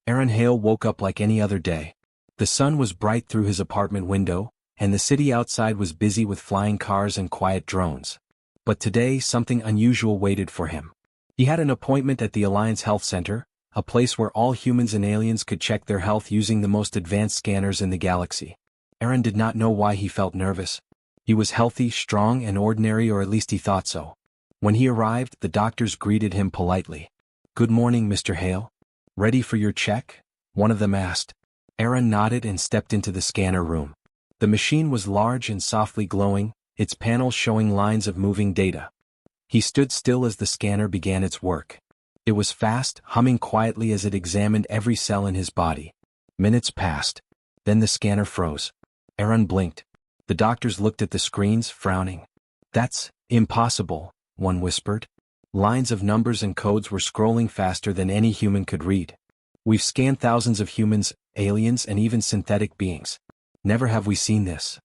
Aaron Hale woke up like any other day. The sun was bright through his apartment window, and the city outside was busy with flying cars and quiet drones. But today something unusual waited for him. He had an appointment at the Alliance Health Center, a place where all humans and aliens could check their health using the most advanced scanners in the galaxy. Aaron did not know why he felt nervous. He was healthy, strong, and ordinary, or at least he thought so. When he arrived, the doctors greeted him politely. "Good morning, Mr. Hale. Ready for your check?" one of them asked. Aaron nodded and stepped into the scanner room. The machine was large and softly glowing, its panels showing lines of moving data. He stood still as the scanner began its work. It was fast, humming quietly as it examined every cell in his body. Minutes passed. Then the scanner froze. Aaron blinked. The doctors looked at the screens, frowning. "That's impossible," one whispered. Lines of numbers and codes were scrolling faster than any human could read. "We've scanned thousands of humans, aliens, and even synthetic beings. Never have we seen this."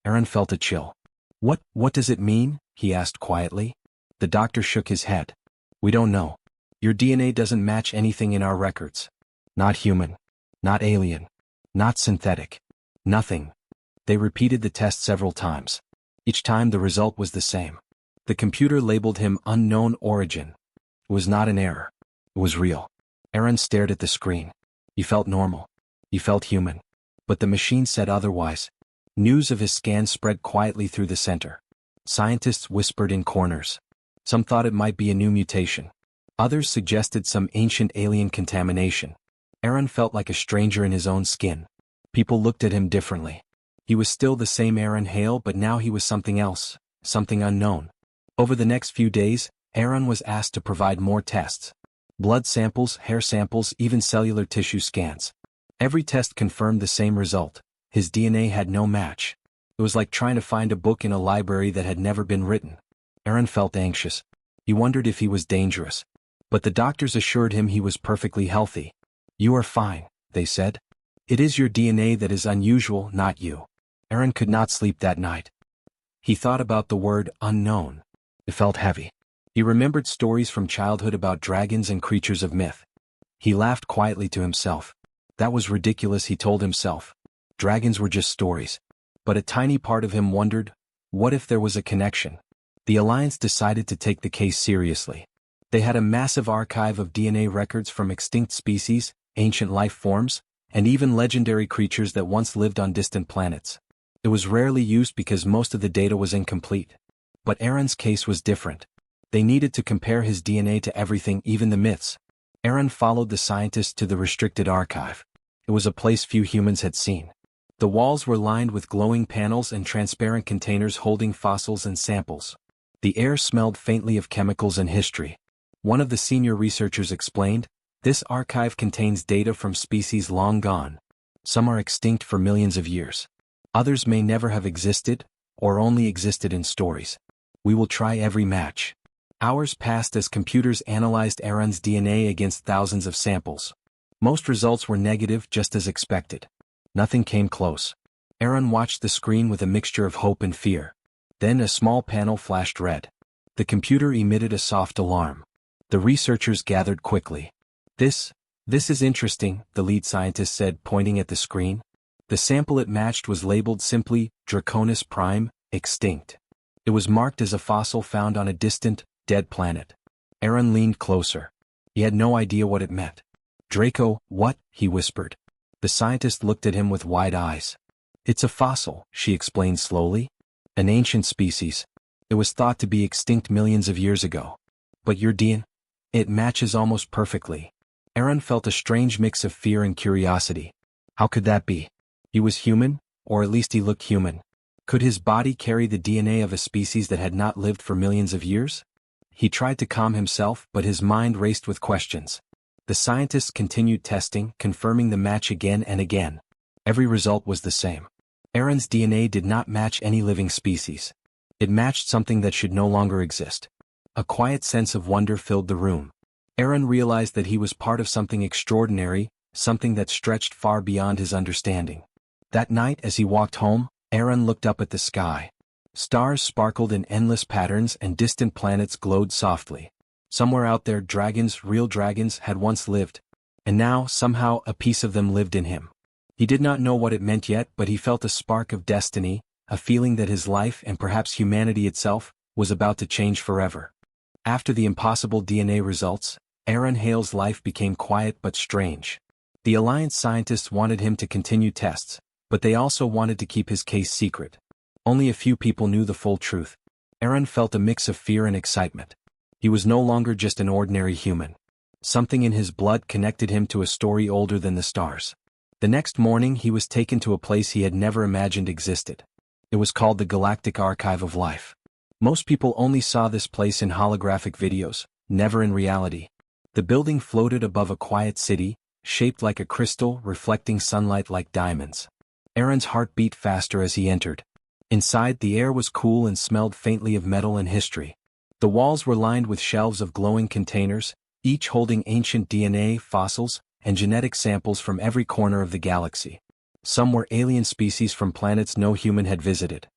Aaron felt a chill. What does it mean?" he asked quietly. The doctor shook his head. "We don't know. Your DNA doesn't match anything in our records. Not human. Not alien. Not synthetic. Nothing." They repeated the test several times. Each time the result was the same. The computer labeled him unknown origin. It was not an error. It was real. Aaron stared at the screen. He felt normal. He felt human. But the machine said otherwise. News of his scan spread quietly through the center. Scientists whispered in corners. Some thought it might be a new mutation. Others suggested some ancient alien contamination. Aaron felt like a stranger in his own skin. People looked at him differently. He was still the same Aaron Hale, but now he was something else, something unknown. Over the next few days, Aaron was asked to provide more tests. Blood samples, hair samples, even cellular tissue scans. Every test confirmed the same result. His DNA had no match. It was like trying to find a book in a library that had never been written. Aaron felt anxious. He wondered if he was dangerous. But the doctors assured him he was perfectly healthy. "You are fine," they said. "It is your DNA that is unusual, not you." Aaron could not sleep that night. He thought about the word unknown. It felt heavy. He remembered stories from childhood about dragons and creatures of myth. He laughed quietly to himself. That was ridiculous, he told himself. Dragons were just stories. But a tiny part of him wondered, what if there was a connection? The Alliance decided to take the case seriously. They had a massive archive of DNA records from extinct species, ancient life forms, and even legendary creatures that once lived on distant planets. It was rarely used because most of the data was incomplete. But Aaron's case was different. They needed to compare his DNA to everything, even the myths. Aaron followed the scientists to the restricted archive. It was a place few humans had seen. The walls were lined with glowing panels and transparent containers holding fossils and samples. The air smelled faintly of chemicals and history. One of the senior researchers explained, "This archive contains data from species long gone. Some are extinct for millions of years. Others may never have existed, or only existed in stories. We will try every match." Hours passed as computers analyzed Aaron's DNA against thousands of samples. Most results were negative, just as expected. Nothing came close. Aaron watched the screen with a mixture of hope and fear. Then a small panel flashed red. The computer emitted a soft alarm. The researchers gathered quickly. This is interesting," the lead scientist said, pointing at the screen. The sample it matched was labeled simply, Draconis Prime, extinct. It was marked as a fossil found on a distant, dead planet. Aaron leaned closer. He had no idea what it meant. "Draco, what?" he whispered. The scientist looked at him with wide eyes. "It's a fossil," she explained slowly. "An ancient species. It was thought to be extinct millions of years ago. But your DNA? It matches almost perfectly." Aaron felt a strange mix of fear and curiosity. How could that be? He was human, or at least he looked human. Could his body carry the DNA of a species that had not lived for millions of years? He tried to calm himself, but his mind raced with questions. The scientists continued testing, confirming the match again and again. Every result was the same. Aaron's DNA did not match any living species. It matched something that should no longer exist. A quiet sense of wonder filled the room. Aaron realized that he was part of something extraordinary, something that stretched far beyond his understanding. That night, as he walked home, Aaron looked up at the sky. Stars sparkled in endless patterns and distant planets glowed softly. Somewhere out there, dragons, real dragons, had once lived. And now, somehow, a piece of them lived in him. He did not know what it meant yet, but he felt a spark of destiny, a feeling that his life and perhaps humanity itself was about to change forever. After the impossible DNA results, Aaron Hale's life became quiet but strange. The Alliance scientists wanted him to continue tests, but they also wanted to keep his case secret. Only a few people knew the full truth. Aaron felt a mix of fear and excitement. He was no longer just an ordinary human. Something in his blood connected him to a story older than the stars. The next morning he was taken to a place he had never imagined existed. It was called the Galactic Archive of Life. Most people only saw this place in holographic videos, never in reality. The building floated above a quiet city, shaped like a crystal, reflecting sunlight like diamonds. Aaron's heart beat faster as he entered. Inside, the air was cool and smelled faintly of metal and history. The walls were lined with shelves of glowing containers, each holding ancient DNA, fossils, and genetic samples from every corner of the galaxy. Some were alien species from planets no human had visited.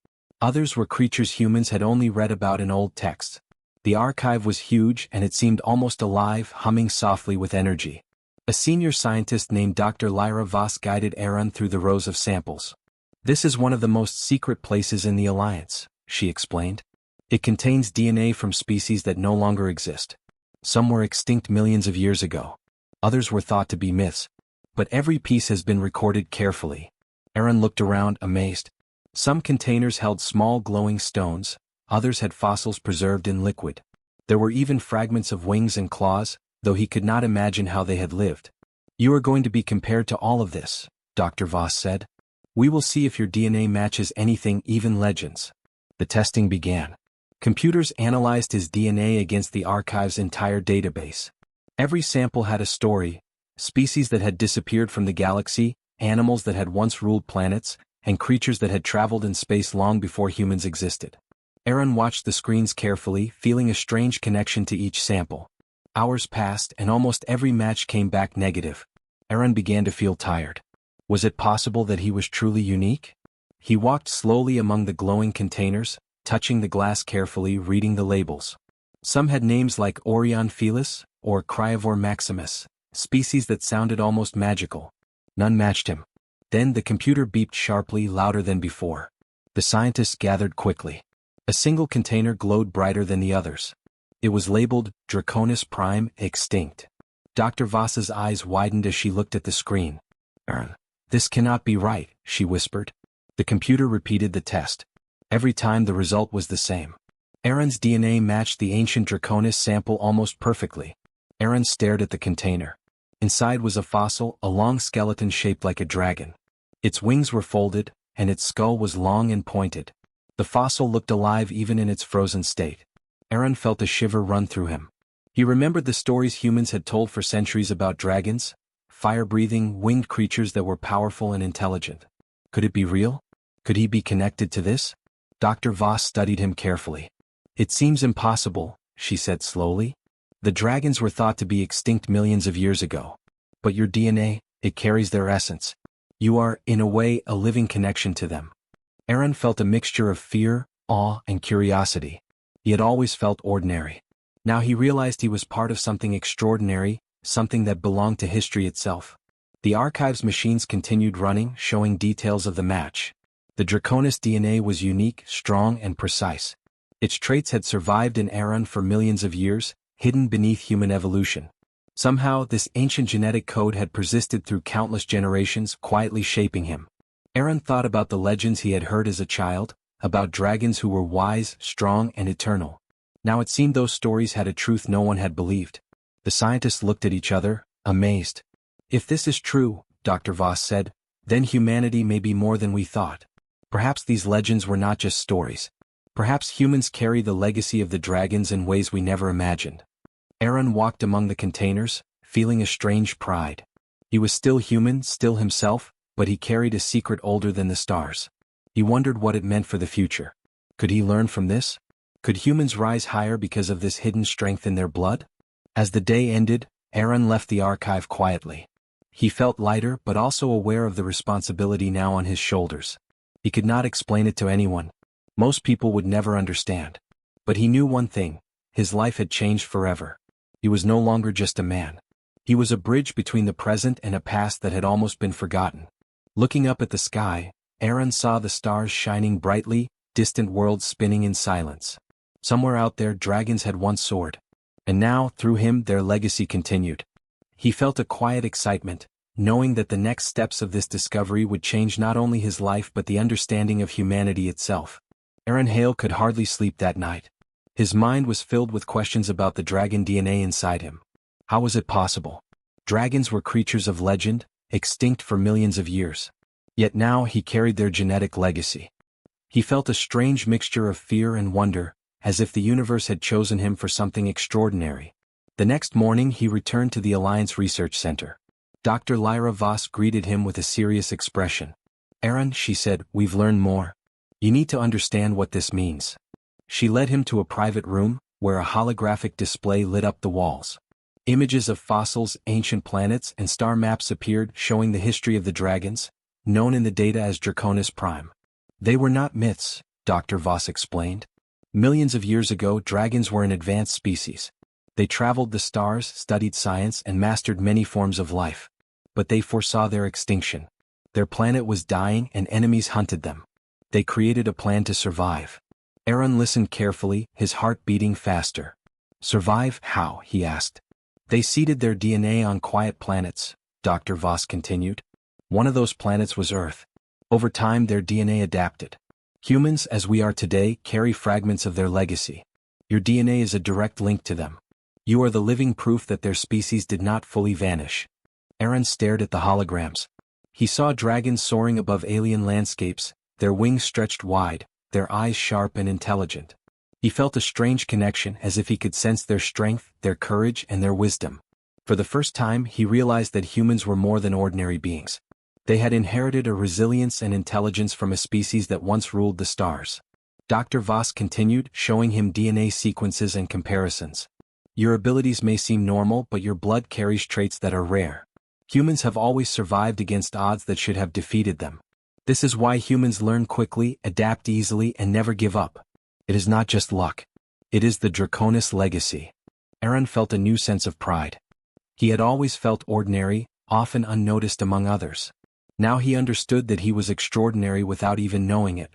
Others were creatures humans had only read about in old texts. The archive was huge and it seemed almost alive, humming softly with energy. A senior scientist named Dr. Lyra Voss guided Aaron through the rows of samples. "This is one of the most secret places in the Alliance," she explained. "It contains DNA from species that no longer exist. Some were extinct millions of years ago. Others were thought to be myths. But every piece has been recorded carefully." Aaron looked around, amazed. Some containers held small glowing stones, others had fossils preserved in liquid. There were even fragments of wings and claws, though he could not imagine how they had lived. "You are going to be compared to all of this," Dr. Voss said. "We will see if your DNA matches anything, even legends." The testing began. Computers analyzed his DNA against the archive's entire database. Every sample had a story: species that had disappeared from the galaxy, animals that had once ruled planets, and creatures that had traveled in space long before humans existed. Aaron watched the screens carefully, feeling a strange connection to each sample. Hours passed and almost every match came back negative. Aaron began to feel tired. Was it possible that he was truly unique? He walked slowly among the glowing containers, touching the glass carefully, reading the labels. Some had names like Orion Felis or Cryovore Maximus, species that sounded almost magical. None matched him. Then the computer beeped sharply, louder than before. The scientists gathered quickly. A single container glowed brighter than the others. It was labeled Draconis Prime, Extinct. Dr. Voss's eyes widened as she looked at the screen. "Aaron, this cannot be right," she whispered. The computer repeated the test. Every time the result was the same. Aaron's DNA matched the ancient Draconis sample almost perfectly. Aaron stared at the container. Inside was a fossil, a long skeleton shaped like a dragon. Its wings were folded, and its skull was long and pointed. The fossil looked alive even in its frozen state. Aaron felt a shiver run through him. He remembered the stories humans had told for centuries about dragons, fire-breathing, winged creatures that were powerful and intelligent. Could it be real? Could he be connected to this? Dr. Voss studied him carefully. "It seems impossible," she said slowly. "The dragons were thought to be extinct millions of years ago. But your DNA, it carries their essence. You are, in a way, a living connection to them." Aaron felt a mixture of fear, awe, and curiosity. He had always felt ordinary. Now he realized he was part of something extraordinary, something that belonged to history itself. The archive's machines continued running, showing details of the match. The Draconis DNA was unique, strong, and precise. Its traits had survived in Aaron for millions of years, hidden beneath human evolution. Somehow, this ancient genetic code had persisted through countless generations, quietly shaping him. Aaron thought about the legends he had heard as a child, about dragons who were wise, strong, and eternal. Now it seemed those stories had a truth no one had believed. The scientists looked at each other, amazed. "If this is true," Dr. Voss said, "then humanity may be more than we thought. Perhaps these legends were not just stories. Perhaps humans carry the legacy of the dragons in ways we never imagined." Aaron walked among the containers, feeling a strange pride. He was still human, still himself, but he carried a secret older than the stars. He wondered what it meant for the future. Could he learn from this? Could humans rise higher because of this hidden strength in their blood? As the day ended, Aaron left the archive quietly. He felt lighter but also aware of the responsibility now on his shoulders. He could not explain it to anyone. Most people would never understand. But he knew one thing: his life had changed forever. He was no longer just a man. He was a bridge between the present and a past that had almost been forgotten. Looking up at the sky, Aaron saw the stars shining brightly, distant worlds spinning in silence. Somewhere out there dragons had once soared. And now, through him, their legacy continued. He felt a quiet excitement, knowing that the next steps of this discovery would change not only his life but the understanding of humanity itself. Aaron Hale could hardly sleep that night. His mind was filled with questions about the dragon DNA inside him. How was it possible? Dragons were creatures of legend, extinct for millions of years. Yet now he carried their genetic legacy. He felt a strange mixture of fear and wonder, as if the universe had chosen him for something extraordinary. The next morning he returned to the Alliance Research Center. Dr. Lyra Voss greeted him with a serious expression. "Aaron," she said, "we've learned more. You need to understand what this means." She led him to a private room, where a holographic display lit up the walls. Images of fossils, ancient planets, and star maps appeared, showing the history of the dragons, known in the data as Draconis Prime. They were not myths, Dr. Voss explained. Millions of years ago, dragons were an advanced species. They traveled the stars, studied science, and mastered many forms of life. But they foresaw their extinction. Their planet was dying and enemies hunted them. They created a plan to survive. Aaron listened carefully, his heart beating faster. Survive? How? He asked. They seeded their DNA on quiet planets, Dr. Voss continued. One of those planets was Earth. Over time their DNA adapted. Humans, as we are today, carry fragments of their legacy. Your DNA is a direct link to them. You are the living proof that their species did not fully vanish. Aaron stared at the holograms. He saw dragons soaring above alien landscapes, their wings stretched wide, their eyes sharp and intelligent. He felt a strange connection, as if he could sense their strength, their courage, and their wisdom. For the first time he realized that humans were more than ordinary beings. They had inherited a resilience and intelligence from a species that once ruled the stars. Dr. Voss continued, showing him DNA sequences and comparisons. Your abilities may seem normal, but your blood carries traits that are rare. Humans have always survived against odds that should have defeated them. This is why humans learn quickly, adapt easily, and never give up. It is not just luck. It is the Draconis legacy. Aaron felt a new sense of pride. He had always felt ordinary, often unnoticed among others. Now he understood that he was extraordinary without even knowing it.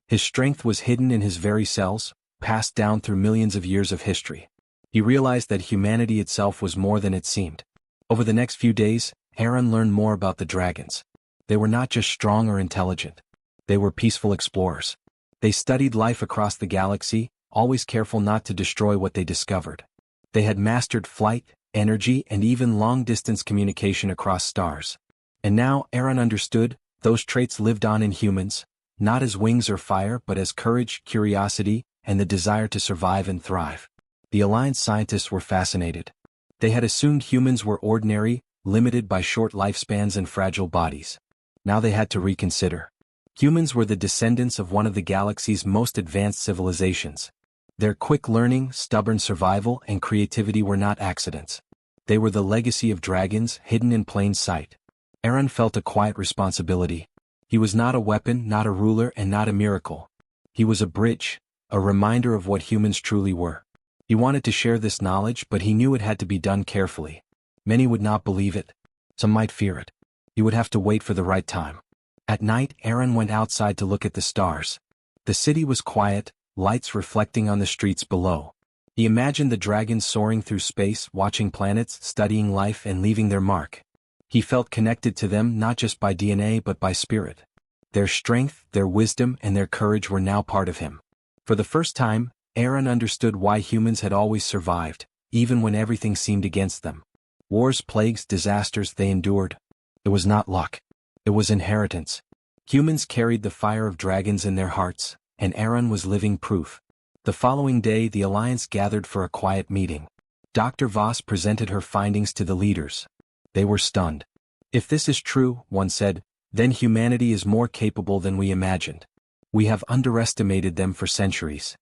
His strength was hidden in his very cells, passed down through millions of years of history. He realized that humanity itself was more than it seemed. Over the next few days, Aaron learned more about the dragons. They were not just strong or intelligent. They were peaceful explorers. They studied life across the galaxy, always careful not to destroy what they discovered. They had mastered flight, energy, and even long-distance communication across stars. And now, Aaron understood, those traits lived on in humans, not as wings or fire but as courage, curiosity, and the desire to survive and thrive. The Alliance scientists were fascinated. They had assumed humans were ordinary, limited by short lifespans and fragile bodies. Now they had to reconsider. Humans were the descendants of one of the galaxy's most advanced civilizations. Their quick learning, stubborn survival, and creativity were not accidents. They were the legacy of dragons, hidden in plain sight. Aaron felt a quiet responsibility. He was not a weapon, not a ruler, and not a miracle. He was a bridge, a reminder of what humans truly were. He wanted to share this knowledge, but he knew it had to be done carefully. Many would not believe it. Some might fear it. He would have to wait for the right time. At night, Aaron went outside to look at the stars. The city was quiet, lights reflecting on the streets below. He imagined the dragons soaring through space, watching planets, studying life, and leaving their mark. He felt connected to them not just by DNA but by spirit. Their strength, their wisdom, and their courage were now part of him. For the first time, Aaron understood why humans had always survived, even when everything seemed against them. Wars, plagues, disasters they endured. It was not luck. It was inheritance. Humans carried the fire of dragons in their hearts, and Aaron was living proof. The following day the Alliance gathered for a quiet meeting. Dr. Voss presented her findings to the leaders. They were stunned. If this is true, one said, then humanity is more capable than we imagined. We have underestimated them for centuries.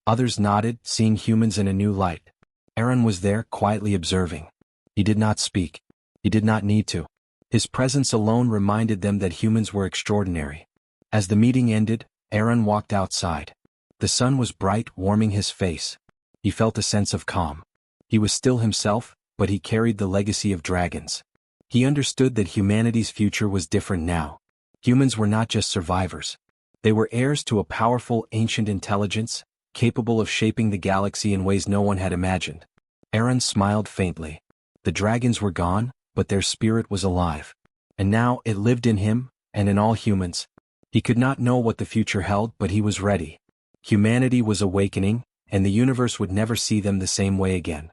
Others nodded, seeing humans in a new light. Aaron was there, quietly observing. He did not speak. He did not need to. His presence alone reminded them that humans were extraordinary. As the meeting ended, Aaron walked outside. The sun was bright, warming his face. He felt a sense of calm. He was still himself, but he carried the legacy of dragons. He understood that humanity's future was different now. Humans were not just survivors. They were heirs to a powerful ancient intelligence, capable of shaping the galaxy in ways no one had imagined. Aaron smiled faintly. The dragons were gone, but their spirit was alive. And now it lived in him, and in all humans. He could not know what the future held, but he was ready. Humanity was awakening, and the universe would never see them the same way again.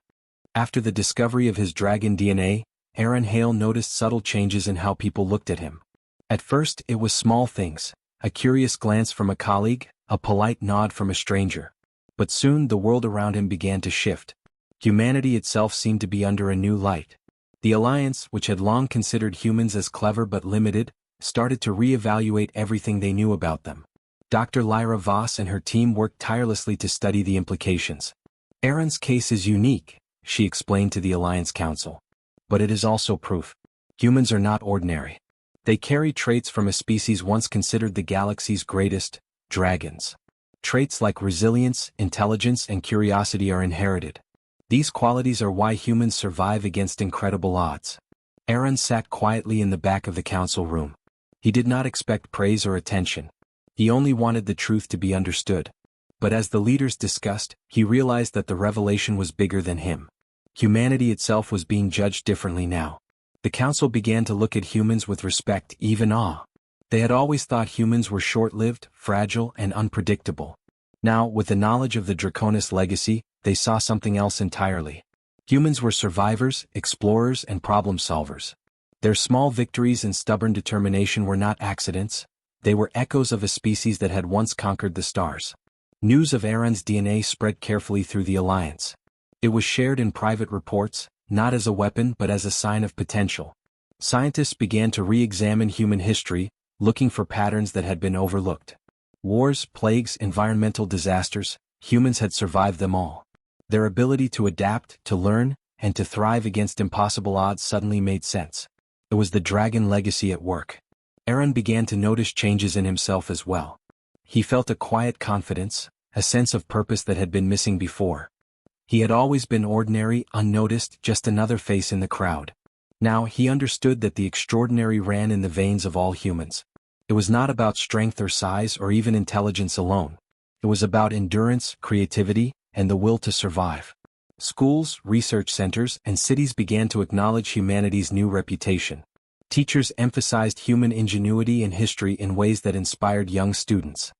After the discovery of his dragon DNA, Aaron Hale noticed subtle changes in how people looked at him. At first, it was small things, a curious glance from a colleague, a polite nod from a stranger. But soon the world around him began to shift. Humanity itself seemed to be under a new light. The Alliance, which had long considered humans as clever but limited, started to re-evaluate everything they knew about them. Dr. Lyra Voss and her team worked tirelessly to study the implications. Aaron's case is unique, she explained to the Alliance Council. But it is also proof. Humans are not ordinary. They carry traits from a species once considered the galaxy's greatest, dragons. Traits like resilience, intelligence, and curiosity are inherited. These qualities are why humans survive against incredible odds. Aaron sat quietly in the back of the council room. He did not expect praise or attention. He only wanted the truth to be understood. But as the leaders discussed, he realized that the revelation was bigger than him. Humanity itself was being judged differently now. The council began to look at humans with respect, even awe. They had always thought humans were short-lived, fragile, and unpredictable. Now, with the knowledge of the Draconis legacy, they saw something else entirely. Humans were survivors, explorers, and problem-solvers. Their small victories and stubborn determination were not accidents. They were echoes of a species that had once conquered the stars. News of Aaron's DNA spread carefully through the Alliance. It was shared in private reports, not as a weapon but as a sign of potential. Scientists began to re-examine human history, looking for patterns that had been overlooked. Wars, plagues, environmental disasters, humans had survived them all. Their ability to adapt, to learn, and to thrive against impossible odds suddenly made sense. It was the dragon legacy at work. Aaron began to notice changes in himself as well. He felt a quiet confidence, a sense of purpose that had been missing before. He had always been ordinary, unnoticed, just another face in the crowd. Now he understood that the extraordinary ran in the veins of all humans. It was not about strength or size or even intelligence alone. It was about endurance, creativity, and the will to survive. Schools, research centers, and cities began to acknowledge humanity's new reputation. Teachers emphasized human ingenuity and history in ways that inspired young students.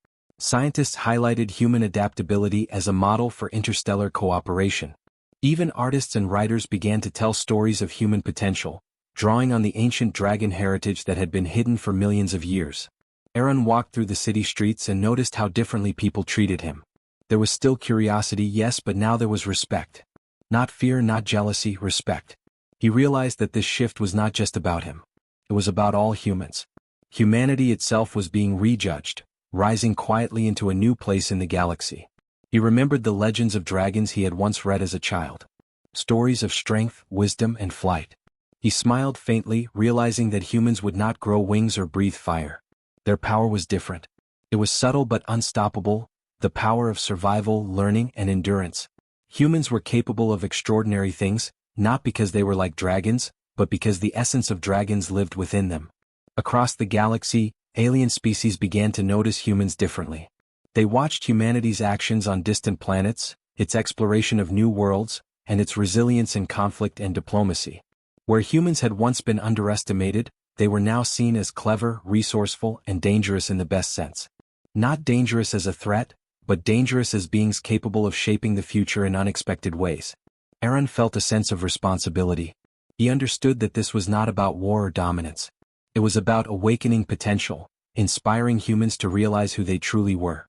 Scientists highlighted human adaptability as a model for interstellar cooperation. Even artists and writers began to tell stories of human potential, drawing on the ancient dragon heritage that had been hidden for millions of years. Aaron walked through the city streets and noticed how differently people treated him. There was still curiosity, yes, but now there was respect. Not fear, not jealousy, respect. He realized that this shift was not just about him. It was about all humans. Humanity itself was being rejudged, rising quietly into a new place in the galaxy. He remembered the legends of dragons he had once read as a child. Stories of strength, wisdom, and flight. He smiled faintly, realizing that humans would not grow wings or breathe fire. Their power was different. It was subtle but unstoppable, the power of survival, learning, and endurance. Humans were capable of extraordinary things, not because they were like dragons, but because the essence of dragons lived within them. Across the galaxy, alien species began to notice humans differently. They watched humanity's actions on distant planets, its exploration of new worlds, and its resilience in conflict and diplomacy. Where humans had once been underestimated, they were now seen as clever, resourceful, and dangerous in the best sense. Not dangerous as a threat, but dangerous as beings capable of shaping the future in unexpected ways. Aaron felt a sense of responsibility. He understood that this was not about war or dominance. It was about awakening potential, inspiring humans to realize who they truly were.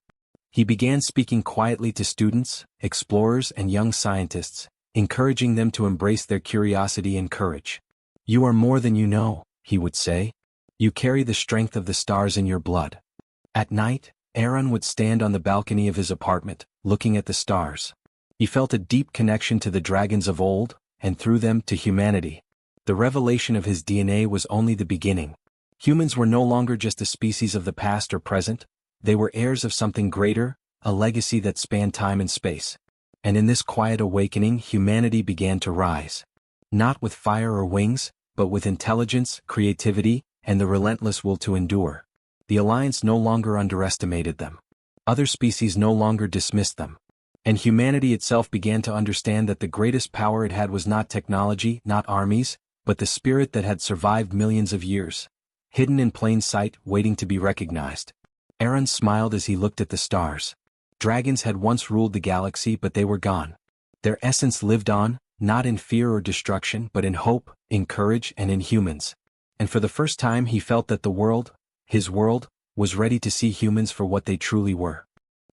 He began speaking quietly to students, explorers, and young scientists, encouraging them to embrace their curiosity and courage. "You are more than you know," he would say. "You carry the strength of the stars in your blood." At night, Aaron would stand on the balcony of his apartment, looking at the stars. He felt a deep connection to the dragons of old, and through them to humanity. The revelation of his DNA was only the beginning. Humans were no longer just a species of the past or present, they were heirs of something greater, a legacy that spanned time and space. And in this quiet awakening, humanity began to rise. Not with fire or wings, but with intelligence, creativity, and the relentless will to endure. The Alliance no longer underestimated them. Other species no longer dismissed them. And humanity itself began to understand that the greatest power it had was not technology, not armies, but the spirit that had survived millions of years, hidden in plain sight, waiting to be recognized. Aaron smiled as he looked at the stars. Dragons had once ruled the galaxy, but they were gone. Their essence lived on, not in fear or destruction, but in hope, in courage, and in humans. And for the first time he felt that the world, his world, was ready to see humans for what they truly were.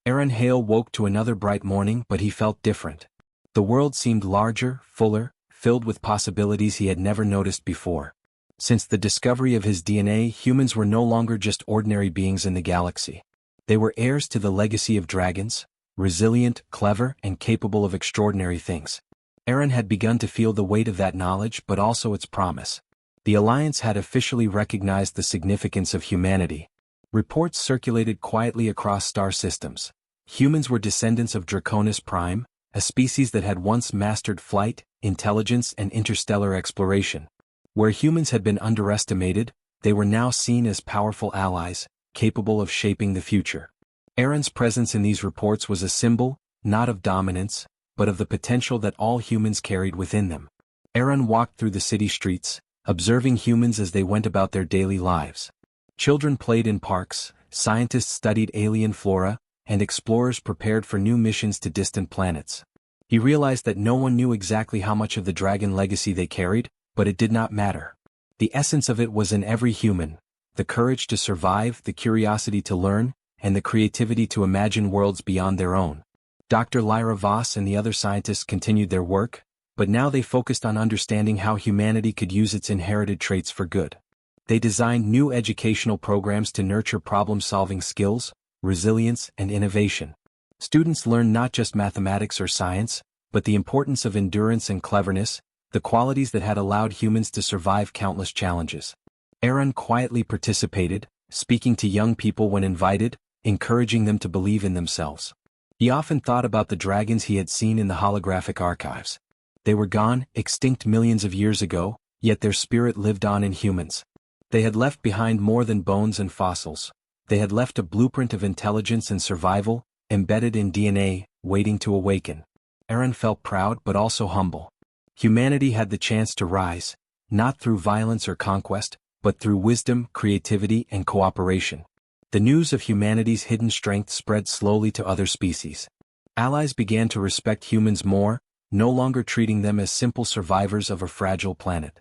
Aaron Hale woke to another bright morning, but he felt different. The world seemed larger, fuller, filled with possibilities he had never noticed before. Since the discovery of his DNA, humans were no longer just ordinary beings in the galaxy. They were heirs to the legacy of dragons, resilient, clever, and capable of extraordinary things. Aaron had begun to feel the weight of that knowledge, but also its promise. The Alliance had officially recognized the significance of humanity. Reports circulated quietly across star systems. Humans were descendants of Draconis Prime, a species that had once mastered flight, intelligence, and interstellar exploration. Where humans had been underestimated, they were now seen as powerful allies, capable of shaping the future. Aaron's presence in these reports was a symbol, not of dominance, but of the potential that all humans carried within them. Aaron walked through the city streets, observing humans as they went about their daily lives. Children played in parks, scientists studied alien flora, and explorers prepared for new missions to distant planets. He realized that no one knew exactly how much of the dragon legacy they carried, but it did not matter. The essence of it was in every human: the courage to survive, the curiosity to learn, and the creativity to imagine worlds beyond their own. Dr. Lyra Voss and the other scientists continued their work, but now they focused on understanding how humanity could use its inherited traits for good. They designed new educational programs to nurture problem-solving skills, resilience, and innovation. Students learned not just mathematics or science, but the importance of endurance and cleverness, the qualities that had allowed humans to survive countless challenges. Aaron quietly participated, speaking to young people when invited, encouraging them to believe in themselves. He often thought about the dragons he had seen in the holographic archives. They were gone, extinct millions of years ago, yet their spirit lived on in humans. They had left behind more than bones and fossils. They had left a blueprint of intelligence and survival, embedded in DNA, waiting to awaken. Aaron felt proud but also humble. Humanity had the chance to rise, not through violence or conquest, but through wisdom, creativity, and cooperation. The news of humanity's hidden strength spread slowly to other species. Allies began to respect humans more, no longer treating them as simple survivors of a fragile planet.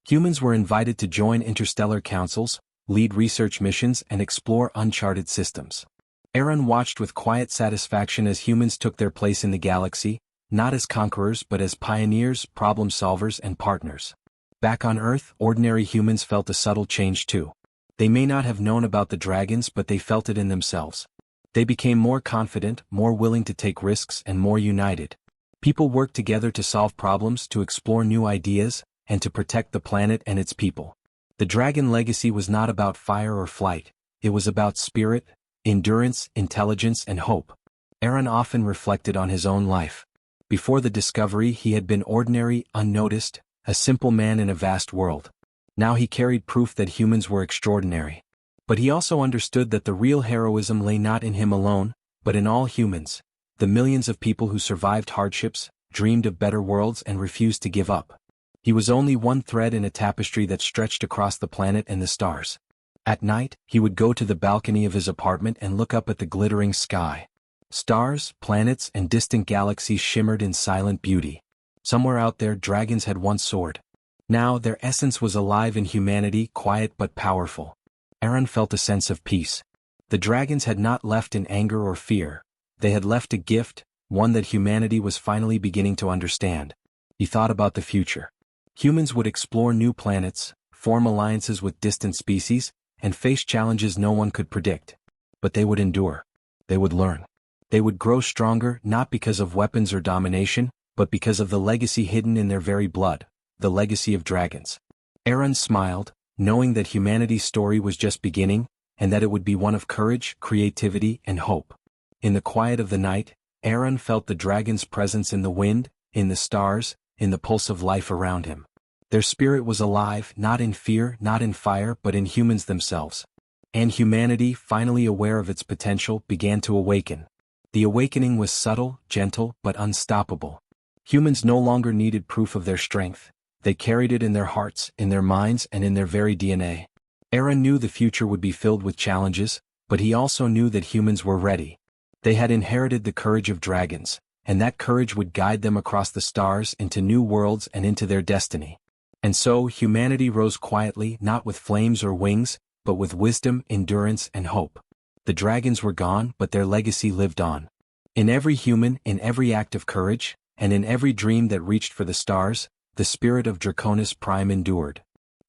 Humans were invited to join interstellar councils, lead research missions, and explore uncharted systems. Aaron watched with quiet satisfaction as humans took their place in the galaxy, not as conquerors but as pioneers, problem solvers, and partners. Back on Earth, ordinary humans felt a subtle change too. They may not have known about the dragons, but they felt it in themselves. They became more confident, more willing to take risks, and more united. People worked together to solve problems, to explore new ideas, and to protect the planet and its people. The dragon legacy was not about fire or flight, it was about spirit, endurance, intelligence, and hope. Aaron often reflected on his own life. Before the discovery, he had been ordinary, unnoticed, a simple man in a vast world. Now he carried proof that humans were extraordinary. But he also understood that the real heroism lay not in him alone, but in all humans, the millions of people who survived hardships, dreamed of better worlds, and refused to give up. He was only one thread in a tapestry that stretched across the planet and the stars. At night, he would go to the balcony of his apartment and look up at the glittering sky. Stars, planets, and distant galaxies shimmered in silent beauty. Somewhere out there, dragons had once soared. Now their essence was alive in humanity, quiet but powerful. Aaron felt a sense of peace. The dragons had not left in anger or fear. They had left a gift, one that humanity was finally beginning to understand. He thought about the future. Humans would explore new planets, form alliances with distant species, and face challenges no one could predict. But they would endure. They would learn. They would grow stronger, not because of weapons or domination, but because of the legacy hidden in their very blood, the legacy of dragons. Aaron smiled, knowing that humanity's story was just beginning, and that it would be one of courage, creativity, and hope. In the quiet of the night, Aaron felt the dragon's presence in the wind, in the stars, in the pulse of life around him. Their spirit was alive, not in fear, not in fire, but in humans themselves. And humanity, finally aware of its potential, began to awaken. The awakening was subtle, gentle, but unstoppable. Humans no longer needed proof of their strength. They carried it in their hearts, in their minds, and in their very DNA. Aaron knew the future would be filled with challenges, but he also knew that humans were ready. They had inherited the courage of dragons, and that courage would guide them across the stars into new worlds and into their destiny. And so humanity rose quietly, not with flames or wings, but with wisdom, endurance, and hope. The dragons were gone, but their legacy lived on. In every human, in every act of courage, and in every dream that reached for the stars, the spirit of Draconis Prime endured.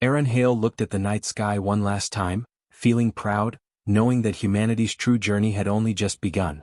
Aaron Hale looked at the night sky one last time, feeling proud, knowing that humanity's true journey had only just begun.